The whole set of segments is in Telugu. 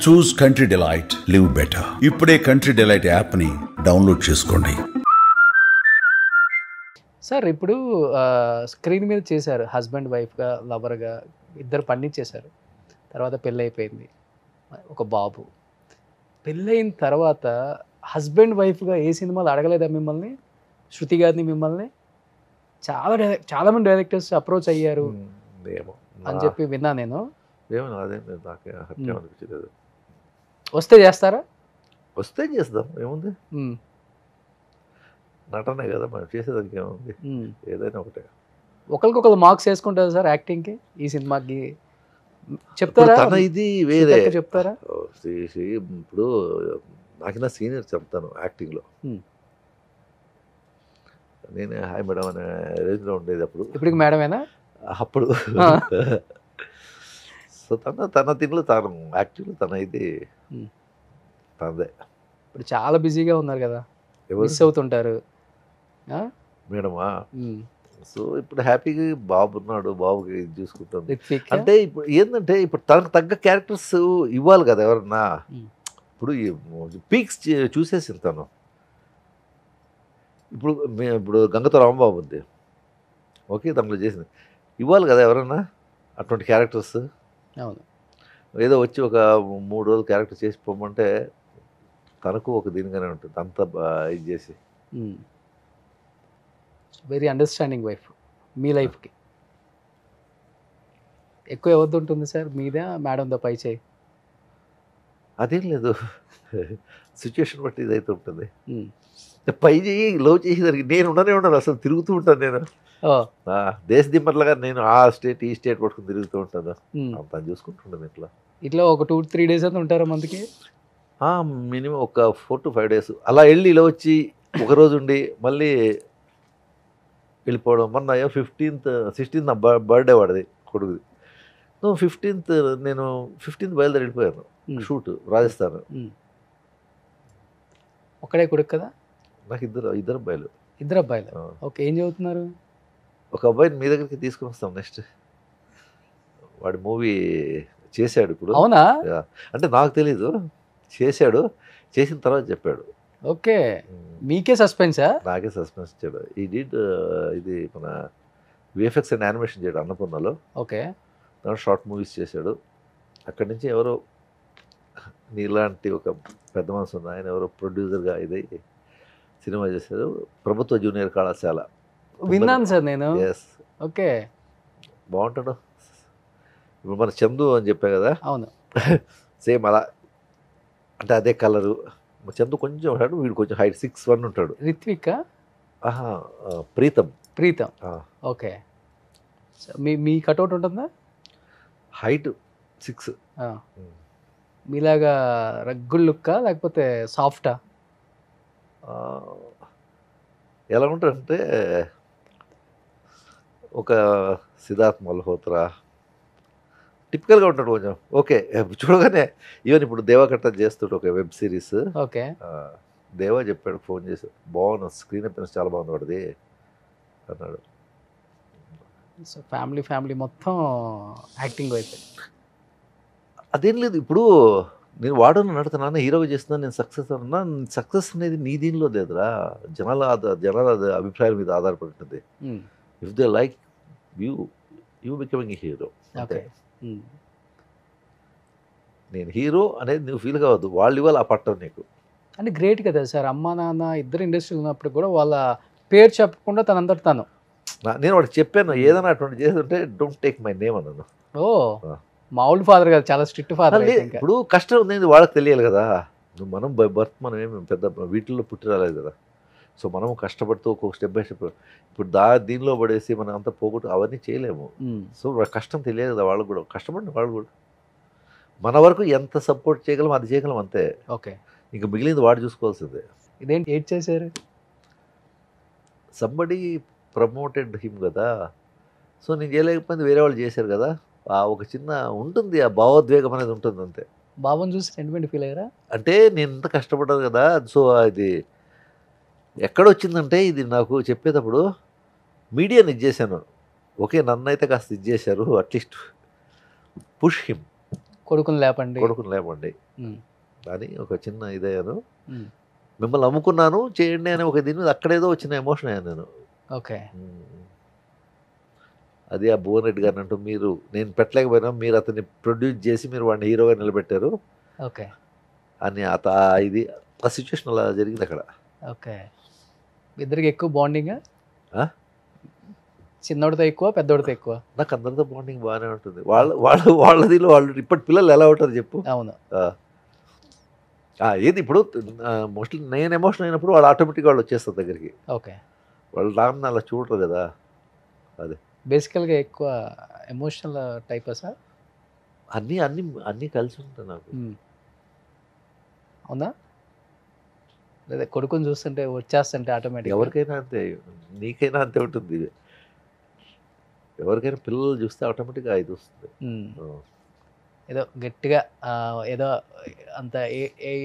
చూస్ కంట్రీ డిలైట్, లివ్ బెటర్. ఇప్పుడే కంట్రీ డిలైట్ యాప్ని డౌన్లోడ్ చేసుకోండి. సార్ ఇప్పుడు స్క్రీన్ మీద చేశారు, హస్బెండ్ వైఫ్గా, లవర్గా ఇద్దరు పండించేశారు. తర్వాత పెళ్ళి అయిపోయింది, ఒక బాబు. పెళ్ళయిన తర్వాత హస్బెండ్ వైఫ్గా ఏ సినిమాలు అడగలేదా మిమ్మల్ని? శృతి గారిని మిమ్మల్ని చాలామంది డైరెక్టర్స్ అప్రోచ్ అయ్యారు అని చెప్పి విన్నా నేను. వస్తే చేస్తారా? వస్తే చేద్దాం, ఏముంది, నటనే కదా మనం చేసేదానికి ఏముంది, ఏదైనా ఒకటే. ఒకరికొకరు మార్క్స్ వేసుకుంటారు సార్ యాక్టింగ్కి, ఈ సినిమాకి చెప్తారా? తన ఇది వేరే చెప్తారా? ఇప్పుడు నాకన్నా సీనియర్ చెప్తాను యాక్టింగ్లో. నేనే హాయ్ మేడం అనే రేంజ్లో ఉండేది అప్పుడు. ఇప్పుడు మేడమేనా? అప్పుడు సో తన తిండ్లు తాను యాక్టింగ్లో తన ఇది తనదే. ఇప్పుడు చాలా బిజీగా ఉన్నారు కదా, మిస్ అవుతుంటారు మేడమా. సో ఇప్పుడు హ్యాపీగా బాబు ఉన్నాడు, బాబుకి ఇది చూసుకుంటాను. అంటే ఇప్పుడు ఏంటంటే ఇప్పుడు తనకు తగ్గ క్యారెక్టర్స్ ఇవ్వాలి కదా ఎవరన్నా. ఇప్పుడు పీక్స్ చూసేసి తను ఇప్పుడు గంగతో రాంబాబు ఉంది, ఓకే, దాంట్లో చేసింది ఇవ్వాలి కదా ఎవరన్నా అటువంటి క్యారెక్టర్స్. అవును, ఏదో వచ్చి ఒక 3 రోజులు క్యారెక్టర్ చేసి పోమంటే తనకు ఒక దీనిగానే ఉంటుంది అంతా ఇది చేసి. వెరీ అండర్స్టాండింగ్ వైఫ్ మీ లైఫ్కి. ఎక్కువ ఎవరిది ఉంటుంది సార్, మీదా మేడంతో పై చేయి? అదేం లేదు, సిచ్యువేషన్ బట్టి ఇదైతే ఉంటుంది. పై చేయి లవ్ చేసేదానికి నేను ఉండను, అసలు తిరుగుతూ ఉంటాను నేను. దేశ దిమ్మర్లుగా నేను ఆ స్టేట్ ఈ స్టేట్ పట్టుకుని తిరుగుతూ ఉంటాను. అంతా చూసుకుంటుంటాను ఇట్లా ఒక 2-3 days అయితే ఉంటారా మందికి? మినిమం ఒక 4 to 5 days అలా వెళ్ళి ఇలా వచ్చి ఒకరోజు ఉండి మళ్ళీ వెళ్ళిపోవడం. మొన్న 16th నా బర్త్డే వాడిది కొడుకుది. 15th నేను 15th బయలుదేరి వెళ్ళిపోయాను షూట్ రాజస్థాన్. ఒక్కడే కొడుకు కదా? నాకు ఇద్దరు అబ్బాయిలు. ఇద్దరు అబ్బాయిలు, ఓకే. ఏం చదువుతున్నారు? ఒక అబ్బాయిని మీ దగ్గరికి తీసుకుని వస్తాం నెక్స్ట్. వాడి మూవీ చేశాడు ఇప్పుడు. అవునా? అంటే నాకు తెలీదు, చేశాడు, చేసిన తర్వాత చెప్పాడు. ఓకే, మీకే సస్పెన్సా? నాకే సస్పెన్స్ ఇచ్చాడు. ఈ డిడ్ ఇది మన విఎఫ్ఎక్స్ అండ్ యానిమేషన్ చేయడు అన్నపూర్ణలో. ఓకే, దాంట్లో షార్ట్ మూవీస్ చేశాడు. అక్కడి నుంచి ఎవరో నీలాంటి ఒక పెద్ద మనసు ఉంది, ఆయన ఎవరో ప్రొడ్యూసర్గా ఇది సినిమా చేశారు, ప్రభుత్వ జూనియర్ కళాశాల. విన్నాను సార్ నేను. ఎస్, ఓకే, బాగుంటాడు. ఇప్పుడు మన చందు అని చెప్పా కదా, అవును, సేమ్ అలా, అంటే అదే కలరు. చందు కొంచెం ఉంటాడు, వీడు కొంచెం హైట్ 6'1" ఉంటాడు. రిత్విక్? ప్రీతం. ఓకే, మీ కట్అవుట్ ఉంటుందా? హైట్ 6. మీలాగా రగ్గుల్ లుక్కా లేకపోతే సాఫ్టా? ఎలా ఉంటాడంటే ఒక సిద్ధార్థ్ మల్హోత్రా టిపికల్గా ఉంటాడు కొంచెం. ఓకే, చూడగానే ఈవెన్ ఇప్పుడు దేవకట్ట చేస్తాడు ఒక వెబ్ సిరీస్. ఓకే, దేవా చెప్పాడు, ఫోన్ చేసి, బాగున్నా స్క్రీన్ అపియరెన్స్ చాలా బాగుంది వాడిది అన్నాడు. సో ఫ్యామిలీ మొత్తం యాక్టింగ్ వైపు. అదేం లేదు, ఇప్పుడు నేను వాడను నడుతున్నాను, హీరోగా చేస్తున్నాను, నేను సక్సెస్ అన్నా. సక్సెస్ అనేది నీ దీనిలో లేదురా, జనాల అభిప్రాయాల మీద ఆధారపడి ఉంటుంది. If they like you becoming hero. Okay, నేను హీరో అనేది నువ్వు ఫీల్ కావద్దు, వాళ్ళు ఇవ్వాలి ఆ పట్టం నీకు. అంటే గ్రేట్ కదా సార్, అమ్మ నాన్న ఇద్దరు ఇండస్ట్రీలో ఉన్నప్పుడు కూడా వాళ్ళ పేరు చెప్పకుండా తనంతట తను. నేను వాడికి చెప్పాను, ఏదైనా అటువంటి చేస్తుంటే డోంట్ టేక్ మై నేమ్ అన్నాను. ఓ, మామూలు ఫాదర్ కదా, చాలా స్ట్రిక్ట్ ఫాదర్. ఇప్పుడు కష్టం ఉంది వాళ్ళకి తెలియాలి కదా. మనం బర్త్ మనం ఏమి పెద్ద వీటిల్లో పుట్టి రాలేదు కదా. సో మనం కష్టపడుతూ ఒక్కొక్క స్టెప్ బై స్టెప్. ఇప్పుడు దీనిలో పడేసి మనం అంతా పోగొట్టు అవన్నీ చేయలేము. సో కష్టం తెలియదు కదా వాళ్ళకు కూడా, కష్టపడిన వాళ్ళు కూడా. మన వరకు ఎంత సపోర్ట్ చేయగలం అది చేయగలం అంతే. ఓకే, ఇంకా మిగిలింది వాడు చూసుకోవాల్సిందే. ఇదేంటి ఏడ్ చేశారు? సంబడి ప్రమోటెడ్ హిమ్ కదా. సో నేను చేయలేకపోయింది, వేరే వాళ్ళు చేశారు కదా. ఒక చిన్న ఉంటుంది, ఆ భావోద్వేగం అనేది ఉంటుంది అంతే. బాబుని చూసి సెంటిమెంట్ ఫీల్ అయ్యారా? అంటే నేను ఇంత కష్టపడ్డాను కదా. సో అది ఎక్కడొచ్చిందంటే, ఇది నాకు చెప్పేటప్పుడు మీడియాని ఇచ్చేసాను. ఓకే, నన్నైతే కాస్త ఇచ్చేశారు, అట్లీస్ట్ పుష్ హిమ్. కొడుకుని లేపండి. కొడుకుని లేపండి ఉమ్, అని ఒక చిన్న ఇదయ్యాను. ఉమ్, మిమ్మల్ని నమ్ముకున్నాను చేయండి అని ఒక దీని మీద అక్కడేదో వచ్చిన ఎమోషన్ అయ్యాను నేను. ఓకే. అది ఆ భువన్ రెడ్డి గారిని అంటూ మీరు నేను పెట్టలేకపోయినా మీరు అతన్ని ప్రొడ్యూస్ చేసి మీరు వాడిని హీరోగా నిలబెట్టారు ఓకే. అని ఇది ఆ సిచ్యువేషన్ అలా జరిగింది అక్కడ. ఓకే. ఇద్దరికి ఎక్కువ బాండింగ్, ఆ? చిన్నోడితో ఎక్కువ పెద్దోడితో ఎక్కువ? నాకు అందరితో బాండింగ్ బాగానే ఉంటుంది. వాళ్ళదిలో వాళ్ళు ఇప్పటి పిల్లలు ఎలా ఉంటారు చెప్పు. అవును. ఏది ఇప్పుడు మోస్ట్లీ నేను ఎమోషన్ అయినప్పుడు వాళ్ళు ఆటోమేటిక్గా వాళ్ళు వచ్చేస్తారు దగ్గరికి. ఓకే. వాళ్ళు నాన్న అలా చూడరు కదా. అదే బేసికల్గా ఎక్కువ ఎమోషనల్ టైపా సార్? అన్నీ అన్నీ అన్నీ కలిసి ఉంటాయి నాకు. అవునా? లేదా కొడుకుని చూస్తుంటే వచ్చేస్తుంటే ఆటోమేటిక్? ఎవరికైనా అంతే, నీకైనా అంతే ఉంటుంది. ఎవరికైనా పిల్లలు చూస్తే ఆటోమేటిక్గా ఇది వస్తుంది. ఏదో గట్టిగా ఏదో అంత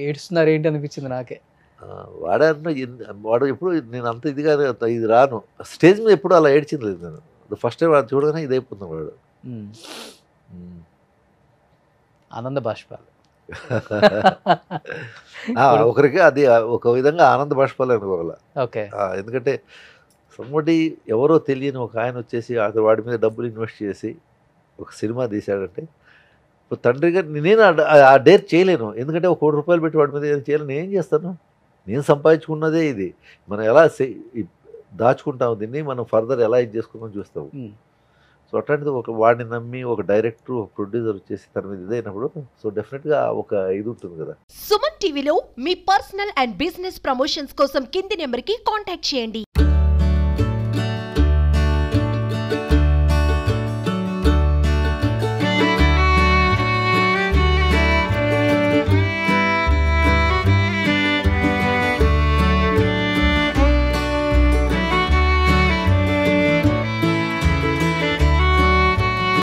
ఏడుస్తున్నారు ఏంటి అనిపించింది నాకే. వాడు ఎప్పుడు నేను అంత ఇదిగా ఇది రాను స్టేజ్ మీద ఎప్పుడు అలా ఏడ్చింది లేదు నేను. ఫస్ట్ టైం వాడు చూడగానే ఇది అయిపోతున్నాడు వాడు. ఆనంద బాష్పాలు. ఒకరికి అది ఒక విధంగా ఆనంద బాష్పాలు అనుకోవాలి. ఓకే. ఎందుకంటే సమ్మటి ఎవరో తెలియని ఒక ఆయన వచ్చేసి అతను వాడి మీద డబ్బులు ఇన్వెస్ట్ చేసి ఒక సినిమా తీశాడంటే ఇప్పుడు తండ్రిగా నేను ఆ డేర్ చేయలేను. ఎందుకంటే ఒక ₹1 పెట్టి వాడి మీద ఏం చేయలేను. నేను ఏం చేస్తాను? నేను సంపాదించుకున్నదే ఇది. మనం ఎలా దాచుకుంటాము దీన్ని, మనం ఫర్దర్ ఎలా ఇది చేసుకుందాం చూస్తాము. సో అట్లాంటిది వాడిని నమ్మి ఒక డైరెక్టర్ ఒక ప్రొడ్యూసర్ వచ్చేసి తన మీద ఇదైనప్పుడు సో డెఫినెట్గా ఒక ఇది ఉంటుంది కదా. సుమన్ టీవీలో మీ పర్సనల్ అండ్ బిజినెస్ ప్రమోషన్స్ కోసం కింది నెంబర్కి కాంటాక్ట్ చేయండి.